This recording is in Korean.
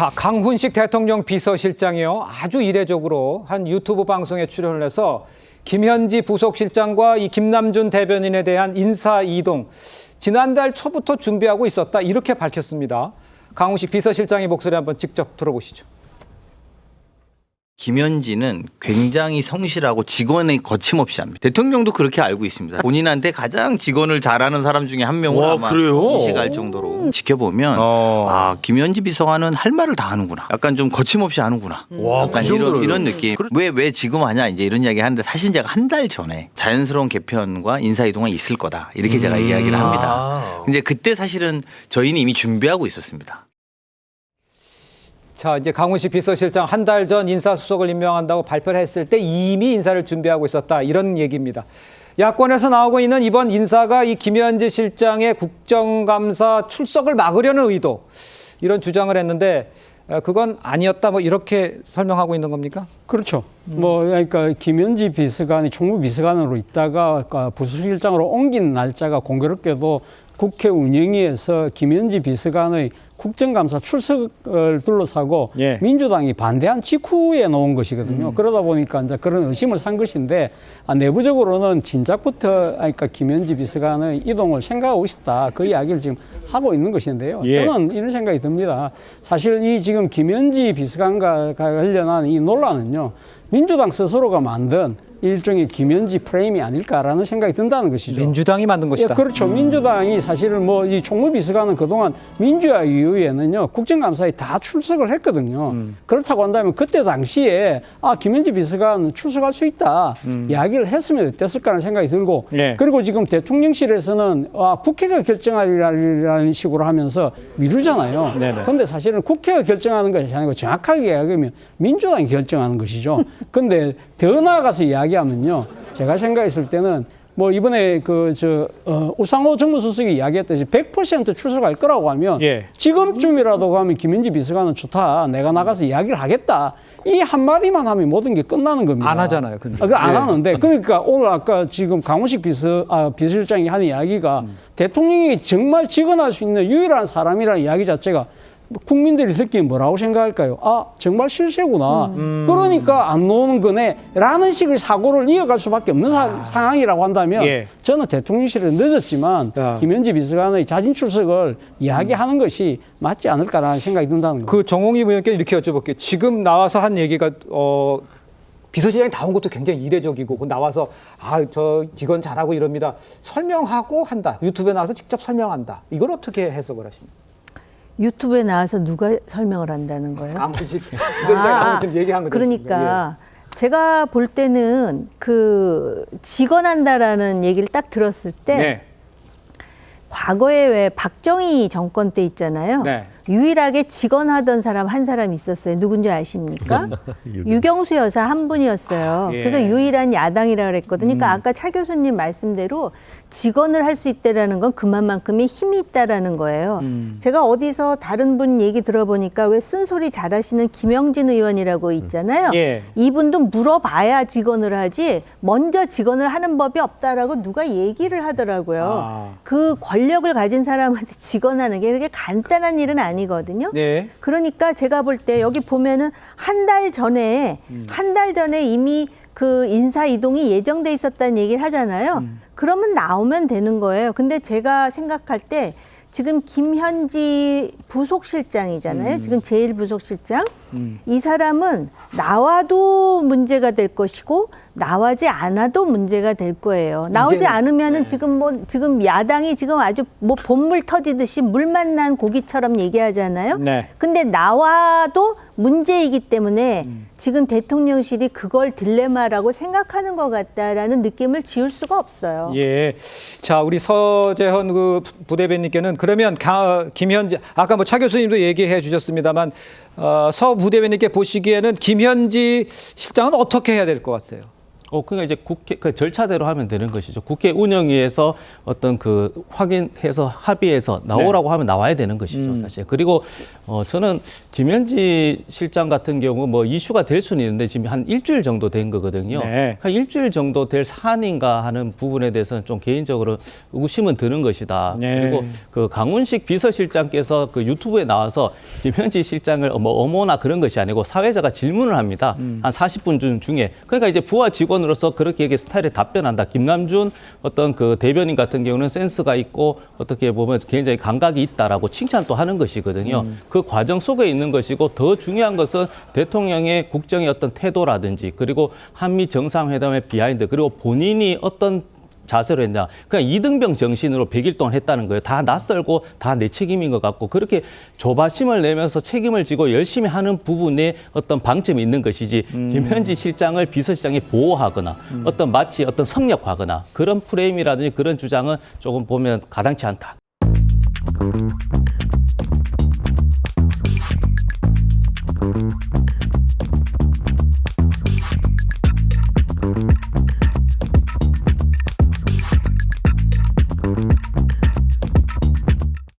자, 강훈식 대통령 비서실장이요. 아주 이례적으로 한 유튜브 방송에 출연을 해서 김현지 부속실장과 이 김남준 대변인에 대한 인사 이동 지난달 초부터 준비하고 있었다 이렇게 밝혔습니다. 강훈식 비서실장의 목소리 한번 직접 들어보시죠. 김현지는 굉장히 성실하고 직원이 거침없이 합니다. 대통령도 그렇게 알고 있습니다. 본인한테 가장 직원을 잘하는 사람 중에 한 명으로 아마 인식할 정도로 지켜보면 아 김현지 비서관은 할 말을 다 하는구나. 약간 좀 거침없이 하는구나. 약간 이런 느낌. 왜 지금 하냐 이제 이런 이야기 하는데 사실 제가 한 달 전에 자연스러운 개편과 인사 이동이 있을 거다 이렇게 제가 이야기를 합니다. 근데 그때 사실은 저희는 이미 준비하고 있었습니다. 자, 이제 강훈식 비서실장 한 달 전 인사수석을 임명한다고 발표를 했을 때 이미 인사를 준비하고 있었다. 이런 얘기입니다. 야권에서 나오고 있는 이번 인사가 이 김현지 실장의 국정감사 출석을 막으려는 의도 이런 주장을 했는데 그건 아니었다 뭐 이렇게 설명하고 있는 겁니까? 그렇죠. 그러니까 김현지 비서관이 총무비서관으로 있다가 부수실장으로 옮긴 날짜가 공교롭게도 국회 운영위에서 김현지 비서관의 국정감사 출석을 둘러싸고 민주당이 반대한 직후에 놓은 것이거든요. 그러다 보니까 이제 그런 의심을 산 것인데 내부적으로는 진작부터 그러니까 김현지 비서관의 이동을 생각하고 있었다. 그 이야기를 지금 하고 있는 것인데요. 저는 이런 생각이 듭니다. 사실 이 지금 김현지 비서관과 관련한 이 논란은요. 민주당 스스로가 만든 일종의 김현지 프레임이 아닐까라는 생각이 든다는 것이죠. 민주당이 만든 것이다. 예, 그렇죠. 민주당이 사실은 이 총무비서관은 그동안 민주화 이후에는요 국정감사에 다 출석을 했거든요. 그렇다고 한다면 그때 당시에 김현지 비서관 출석할 수 있다 이야기를 했으면 어땠을까라는 생각이 들고 그리고 지금 대통령실에서는 국회가 결정하리라는 식으로 하면서 미루잖아요. 그런데 사실은 국회가 결정하는 것이 아니고 정확하게 이야기하면 민주당이 결정하는 것이죠. 그런데 더 나아가서 이야기하면요. 제가 생각했을 때는 이번에 우상호 정무수석이 이야기했듯이 100% 출석할 거라고 하면 지금쯤이라도 가면 김현지 비서관은 좋다. 내가 나가서 이야기를 하겠다. 이 한마디만 하면 모든 게 끝나는 겁니다. 안 하잖아요. 근데. 안 하는데. 그러니까 오늘 아까 지금 강훈식 비서실장이 하는 이야기가 대통령이 정말 직언할 수 있는 유일한 사람이라는 이야기 자체가 국민들이 듣기엔 뭐라고 생각할까요? 정말 실세구나. 그러니까 안 나오는 거네. 라는 식의 사고를 이어갈 수밖에 없는 상황이라고 한다면 저는 대통령실에 늦었지만 김현지 비서관의 자진 출석을 이야기하는 것이 맞지 않을까라는 생각이 든다는 거예요. 그 정홍희 의원께 이렇게 여쭤볼게요. 지금 나와서 한 얘기가 비서실장이 나온 것도 굉장히 이례적이고 나와서 저 직원 잘하고 이럽니다. 설명하고 한다. 유튜브에 나와서 직접 설명한다. 이걸 어떻게 해석을 하십니까? 유튜브에 나와서 누가 설명을 한다는 거예요? 강훈식 비서실장이 아무튼 얘기한 거죠. 그러니까 제가 볼 때는 직언한다라는 얘기를 딱 들었을 때 과거에 왜 박정희 정권 때 있잖아요. 유일하게 직언하던 사람 한 사람 있었어요. 누군지 아십니까? 유경수 여사 한 분이었어요. 그래서 유일한 야당이라 그랬거든요. 그러니까 아까 차 교수님 말씀대로 직언을 할 수 있다라는 건 그만큼의 힘이 있다라는 거예요. 제가 어디서 다른 분 얘기 들어보니까 왜 쓴소리 잘하시는 김영진 의원이라고 있잖아요. 이분도 물어봐야 직언을 하지 먼저 직언을 하는 법이 없다라고 누가 얘기를 하더라고요. 그 권력을 가진 사람한테 직언하는 게 그렇게 간단한 일은 아니거든요. 그러니까 제가 볼 때 여기 보면은 한 달 전에 이미 그 인사 이동이 예정돼 있었다는 얘기를 하잖아요. 그러면 나오면 되는 거예요. 근데 제가 생각할 때 지금 김현지 부속실장이잖아요. 지금 제1부속실장. 이 사람은 나와도 문제가 될 것이고 나오지 않아도 문제가 될 거예요. 나오지 않으면은 지금 야당이 지금 아주 본물 터지듯이 물 만난 고기처럼 얘기하잖아요. 근데 나와도 문제이기 때문에 지금 대통령실이 그걸 딜레마라고 생각하는 것 같다라는 느낌을 지울 수가 없어요. 자, 우리 서재헌 그 부대변인께는 그러면 김현지 아까 차 교수님도 얘기해 주셨습니다만 서 부대변인께 보시기에는 김현지 실장은 어떻게 해야 될 것 같아요? 그러니까 이제 국회 그 절차대로 하면 되는 것이죠. 국회 운영위에서 어떤 그 확인해서 합의해서 나오라고 하면 나와야 되는 것이죠, 사실. 그리고 저는 김현지 실장 같은 경우 뭐 이슈가 될 수는 있는데 지금 한 일주일 정도 된 거거든요. 한 일주일 정도 될 사안인가 하는 부분에 대해서는 좀 개인적으로 의심은 드는 것이다. 그리고 그 강훈식 비서실장께서 그 유튜브에 나와서 김현지 실장을 뭐 어머나 그런 것이 아니고 사회자가 질문을 합니다. 한 40분 중에. 그러니까 이제 부하 직원으로서 그렇게 이게 스타일에 답변한다. 김남준 어떤 그 대변인 같은 경우는 센스가 있고 어떻게 보면 굉장히 감각이 있다라고 칭찬 또 하는 것이거든요. 그 과정 속에 있는 것이고 더 중요한 것은 대통령의 국정의 어떤 태도라든지 그리고 한미 정상회담의 비하인드 그리고 본인이 어떤 자세로 했냐. 그냥 이등병 정신으로 100일 동안 했다는 거예요. 다 낯설고 다 내 책임인 것 같고 그렇게 조바심을 내면서 책임을 지고 열심히 하는 부분에 어떤 방점이 있는 것이지 김현지 실장을 비서실장이 보호하거나 어떤 마치 어떤 성역화하거나 그런 프레임이라든지 그런 주장은 조금 보면 가당치 않다.